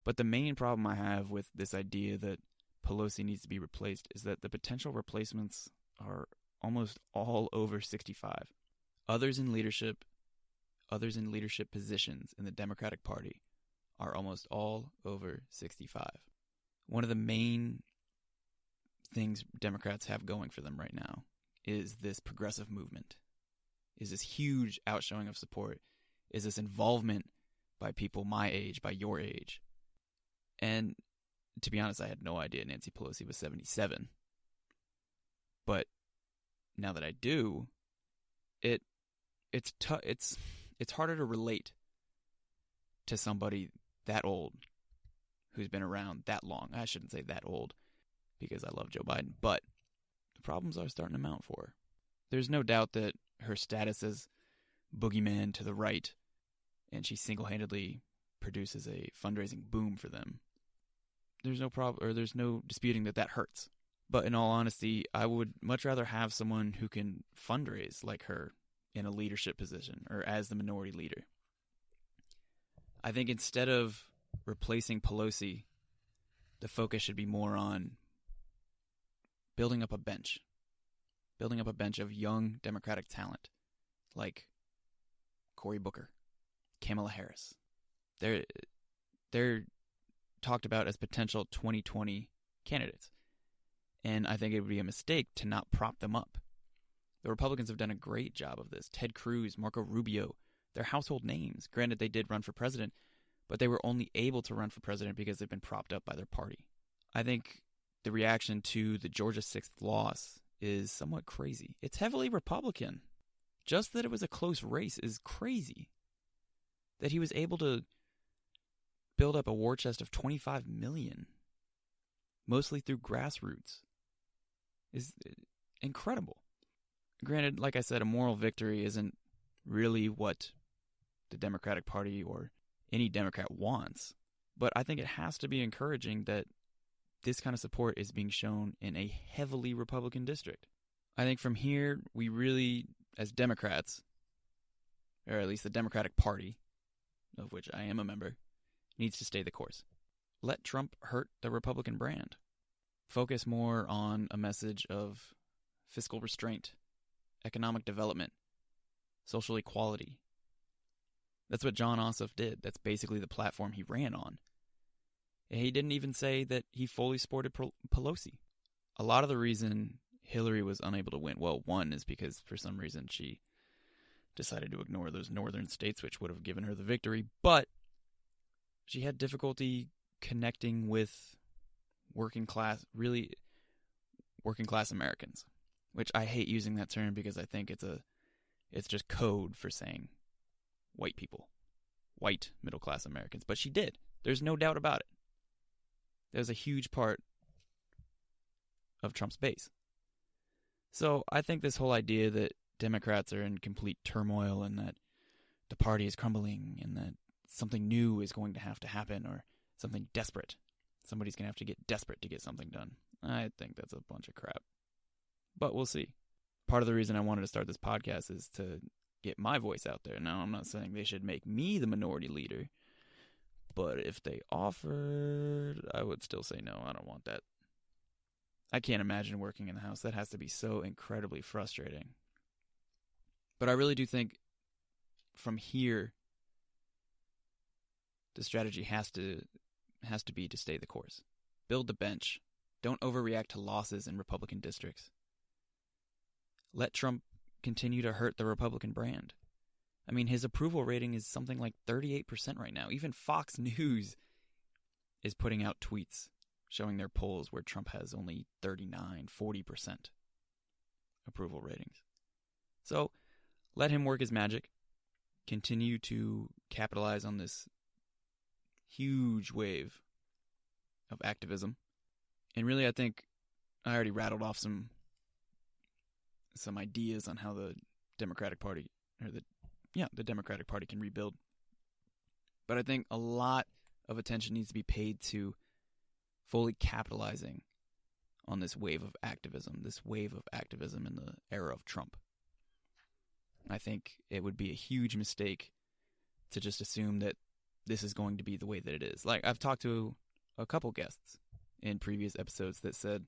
But the main problem I have with this idea that Pelosi needs to be replaced is that the potential replacements are almost all over 65. Others in leadership positions in the Democratic Party are almost all over 65. One of the main things Democrats have going for them right now is this progressive movement, is this huge outshowing of support, is this involvement by people my age, by your age. And to be honest, I had no idea Nancy Pelosi was 77. But now that I do, it's harder to relate to somebody that old who's been around that long. I shouldn't say that old because I love Joe Biden, but the problems are starting to mount for her. There's no doubt that her status as boogeyman to the right, and she single-handedly produces a fundraising boom for them. There's no disputing that hurts. But in all honesty, I would much rather have someone who can fundraise like her in a leadership position or as the minority leader. I think instead of replacing Pelosi, the focus should be more on building up a bench of young Democratic talent like Cory Booker, Kamala Harris. They're talked about as potential 2020 candidates. And I think it would be a mistake to not prop them up. The Republicans have done a great job of this. Ted Cruz, Marco Rubio, they're household names. Granted, they did run for president, but they were only able to run for president because they've been propped up by their party. I think the reaction to the Georgia 6th loss is somewhat crazy. It's heavily Republican. Just that it was a close race is crazy. That he was able to build up a war chest of $25 million, mostly through grassroots, is incredible. Granted, like I said, a moral victory isn't really what the Democratic Party or any Democrat wants, but I think it has to be encouraging that this kind of support is being shown in a heavily Republican district. I think from here, we really, as Democrats, or at least the Democratic Party, of which I am a member, needs to stay the course. Let Trump hurt the Republican brand. Focus more on a message of fiscal restraint, economic development, social equality. That's what John Ossoff did. That's basically the platform he ran on. He didn't even say that he fully supported Pelosi. A lot of the reason Hillary was unable to win, well, one is because for some reason she decided to ignore those northern states, which would have given her the victory, but she had difficulty connecting with working class Americans, which I hate using that term because I think it's just code for saying white people, white middle class Americans. But she did. There's no doubt about it. There's a huge part of Trump's base. So I think this whole idea that Democrats are in complete turmoil and that the party is crumbling and that something new is going to have to happen or something desperate. Somebody's going to have to get desperate to get something done. I think that's a bunch of crap. But we'll see. Part of the reason I wanted to start this podcast is to get my voice out there. Now, I'm not saying they should make me the minority leader, but if they offered, I would still say no, I don't want that. I can't imagine working in the House. That has to be so incredibly frustrating. But I really do think from here, the strategy has to be to stay the course. Build the bench. Don't overreact to losses in Republican districts. Let Trump continue to hurt the Republican brand. I mean, his approval rating is something like 38% right now. Even Fox News is putting out tweets showing their polls where Trump has only 40% approval ratings. So let him work his magic. Continue to capitalize on this huge wave of activism. And really, I think I already rattled off some ideas on how the Democratic Party the Democratic Party can rebuild. But I think a lot of attention needs to be paid to fully capitalizing on this wave of activism in the era of Trump. I think it would be a huge mistake to just assume that this is going to be the way that it is. Like, I've talked to a couple guests in previous episodes that said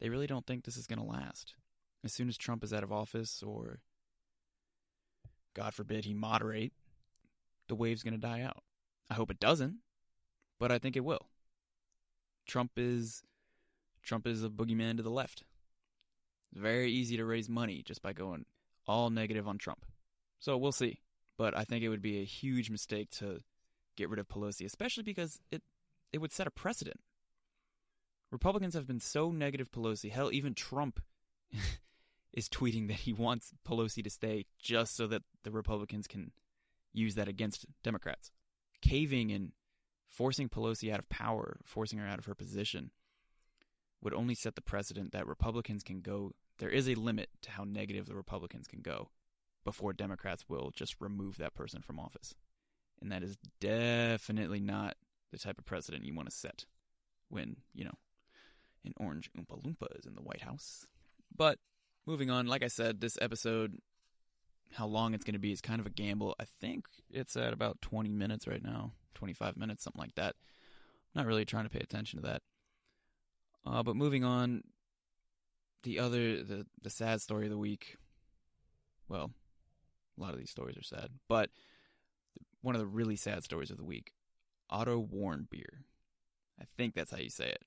they really don't think this is going to last. As soon as Trump is out of office, or God forbid he moderate, the wave's going to die out. I hope it doesn't, but I think it will. Trump is a boogeyman to the left. It's very easy to raise money just by going all negative on Trump. So we'll see. But I think it would be a huge mistake to get rid of Pelosi, especially because it would set a precedent. Republicans have been so negative Pelosi. Hell, even Trump is tweeting that he wants Pelosi to stay just so that the Republicans can use that against Democrats. Caving and forcing Pelosi out of power, forcing her out of her position, would only set the precedent that Republicans can go. There is a limit to how negative the Republicans can go before Democrats will just remove that person from office. And that is definitely not the type of precedent you want to set when, an orange Oompa Loompa is in the White House. But moving on, like I said, this episode, how long it's going to be is kind of a gamble. I think it's at about 20 minutes right now, 25 minutes, something like that. I'm not really trying to pay attention to that. But moving on, the sad story of the week, well, a lot of these stories are sad, but one of the really sad stories of the week, Otto Warmbier. I think that's how you say it.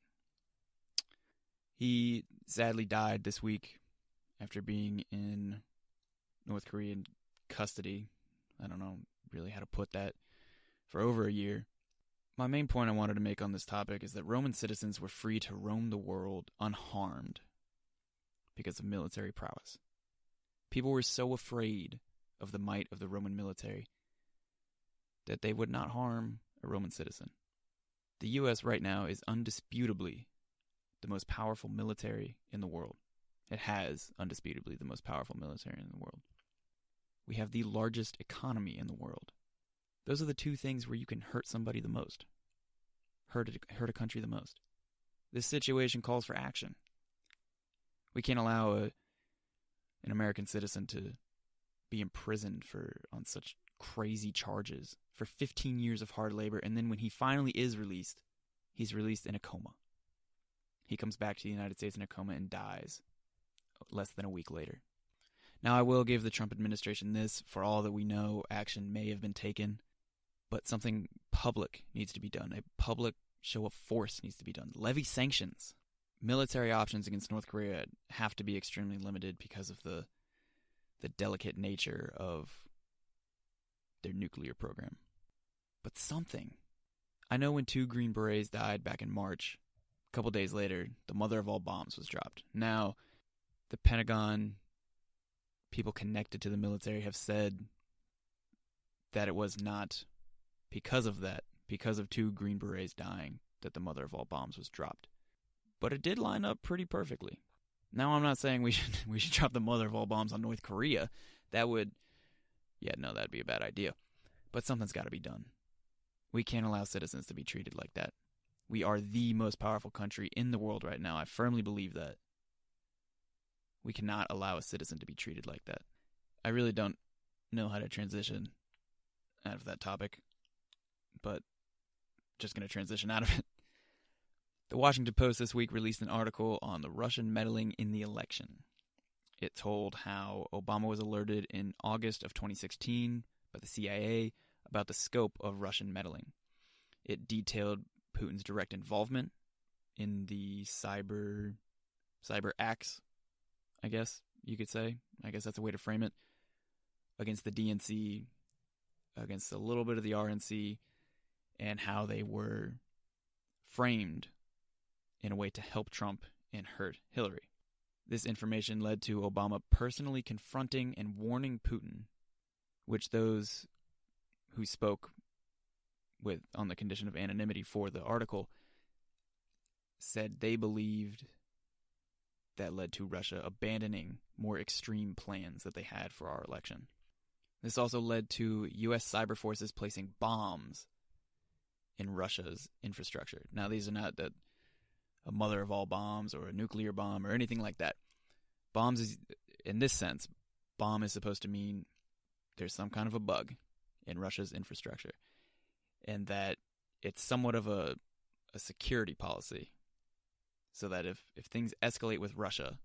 He sadly died this week after being in North Korean custody. I don't know really how to put that, for over a year. My main point I wanted to make on this topic is that Roman citizens were free to roam the world unharmed because of military prowess. People were so afraid of the might of the Roman military that they would not harm a Roman citizen. The U.S. right now is undisputably the most powerful military in the world. It has undisputably the most powerful military in the world. We have the largest economy in the world. Those are the two things where you can hurt somebody the most. Hurt a country the most. This situation calls for action. We can't allow an American citizen to be imprisoned on such crazy charges for 15 years of hard labor, and then when he finally is released, he's released in a coma. He comes back to the United States in a coma and dies less than a week later. Now, I will give the Trump administration this. For all that we know, action may have been taken, but something public needs to be done. A public show of force needs to be done. Levy sanctions. Military options against North Korea have to be extremely limited because of the delicate nature of their nuclear program. But something. I know when 2 Green Berets died back in March, a couple days later, the mother of all bombs was dropped. Now, the Pentagon, people connected to the military have said that it was not because of that, because of 2 Green Berets dying, that the mother of all bombs was dropped. But it did line up pretty perfectly. Now, I'm not saying we should drop the mother of all bombs on North Korea. That'd be a bad idea. But something's got to be done. We can't allow citizens to be treated like that. We are the most powerful country in the world right now. I firmly believe that. We cannot allow a citizen to be treated like that. I really don't know how to transition out of that topic, but just going to transition out of it. The Washington Post this week released an article on the Russian meddling in the election. It told how Obama was alerted in August of 2016 by the CIA about the scope of Russian meddling. It detailed Putin's direct involvement in the cyber acts, I guess you could say. I guess that's a way to frame it. Against the DNC, against a little bit of the RNC, and how they were framed in a way to help Trump and hurt Hillary. This information led to Obama personally confronting and warning Putin, which those who spoke on the condition of anonymity for the article said they believed that led to Russia abandoning more extreme plans that they had for our election. This also led to U.S. cyber forces placing bombs in Russia's infrastructure. Now, these are not a mother of all bombs or a nuclear bomb or anything like that. Bombs is, in this sense, bomb is supposed to mean there's some kind of a bug in Russia's infrastructure. and that it's somewhat of a security policy, so that if things escalate with Russia,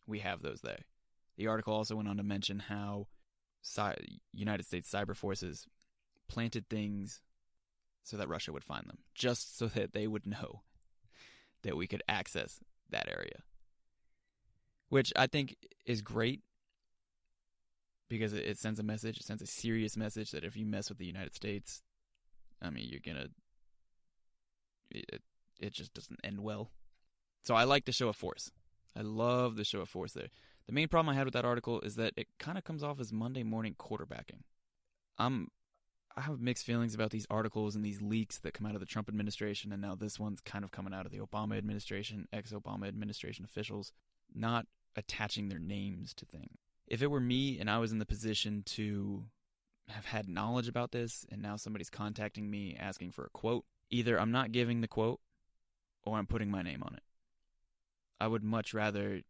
we have those there. The article also went on to mention how United States cyber forces planted things so that Russia would find them, just so that they would know that we could access that area. Which I think is great, because it sends a message. It sends a serious message that if you mess with the United States, I mean, you're going to... It just doesn't end well. So I like the show of force. I love the show of force there. The main problem I had with that article is that it kind of comes off as Monday morning quarterbacking. I have mixed feelings about these articles and these leaks that come out of the Trump administration, and now this one's kind of coming out of the Obama administration, ex-Obama administration officials, not attaching their names to things. If it were me and I was in the position to have had knowledge about this, and now somebody's contacting me asking for a quote, either I'm not giving the quote or I'm putting my name on it. I would much rather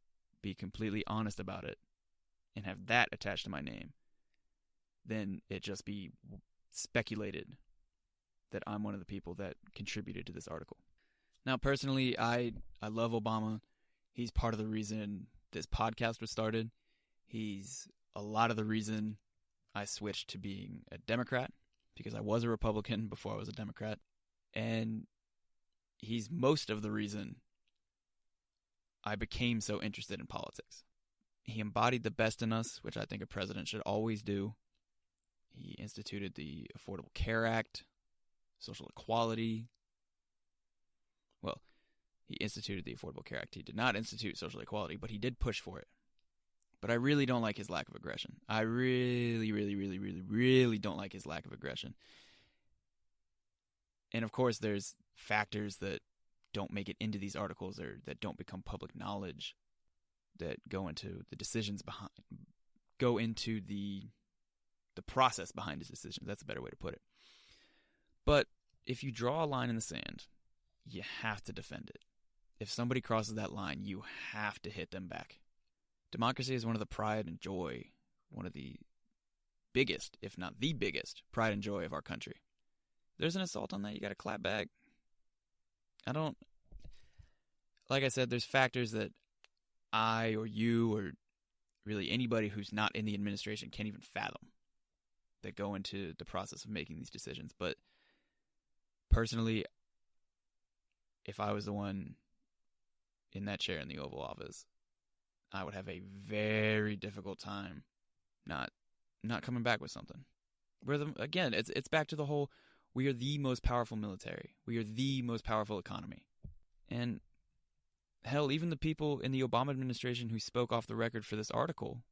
be completely honest about it and have that attached to my name than it just be speculated that I'm one of the people that contributed to this article. Now, personally, I love Obama. He's part of the reason this podcast was started. He's a lot of the reason I switched to being a Democrat, because I was a Republican before I was a Democrat. And he's most of the reason I became so interested in politics. He embodied the best in us, which I think a president should always do. He instituted the Affordable Care Act, social equality. Well, he instituted the Affordable Care Act. He did not institute social equality, but he did push for it. But I really don't like his lack of aggression. I really, really, really, really, really don't like his lack of aggression. And of course, there's factors that don't make it into these articles or that don't become public knowledge that go into the decisions behind, go into the process behind his decisions. That's a better way to put it. But if you draw a line in the sand, you have to defend it. If somebody crosses that line, you have to hit them back. Democracy is one of the pride and joy, one of the biggest, if not the biggest, pride and joy of our country. There's an assault on that, you got to clap back. Like I said, there's factors that I or you or really anybody who's not in the administration can't even fathom that go into the process of making these decisions. But personally, if I was the one in that chair in the Oval Office, I would have a very difficult time not coming back with something. Again, it's back to the whole, we are the most powerful military. We are the most powerful economy. And hell, even the people in the Obama administration who spoke off the record for this article,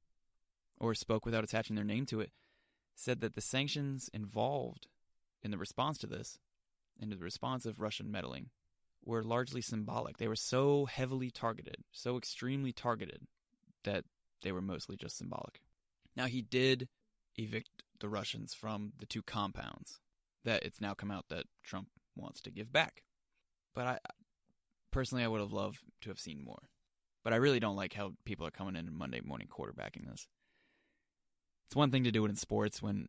or spoke without attaching their name to it, said that the sanctions involved in the response to this, and the response of Russian meddling, were largely symbolic. They were so heavily targeted, so extremely targeted, that they were mostly just symbolic. Now, he did evict the Russians from the 2 compounds that it's now come out that Trump wants to give back. But personally, I would have loved to have seen more. But I really don't like how people are coming in and Monday morning quarterbacking this. It's one thing to do it in sports when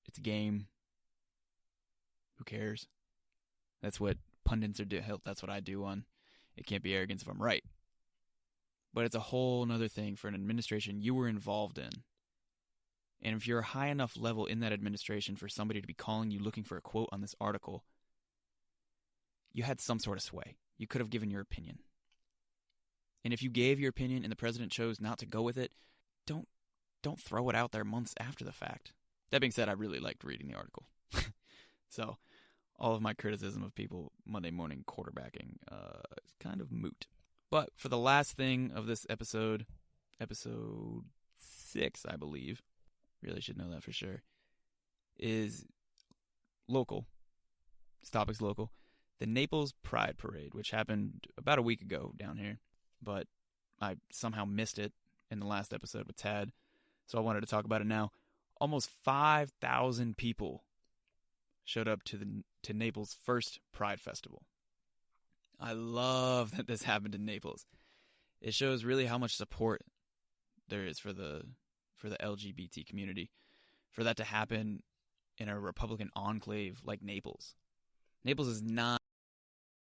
it's a game. Who cares? That's what pundits are doing. That's what I do on It Can't Be Arrogance If I'm Right. But it's a whole other thing for an administration you were involved in. And if you're a high enough level in that administration for somebody to be calling you looking for a quote on this article, you had some sort of sway. You could have given your opinion. And if you gave your opinion and the president chose not to go with it, don't throw it out there months after the fact. That being said, I really liked reading the article. So all of my criticism of people Monday morning quarterbacking is kind of moot. But for the last thing of this episode 6, I believe, really should know that for sure, is local. This topic's local. The Naples Pride Parade, which happened about a week ago down here, but I somehow missed it in the last episode with Tad, so I wanted to talk about it now. Almost 5,000 people showed up to Naples' first Pride Festival. I love that this happened in Naples. It shows really how much support there is for the LGBT community. For that to happen in a Republican enclave like Naples. Naples is not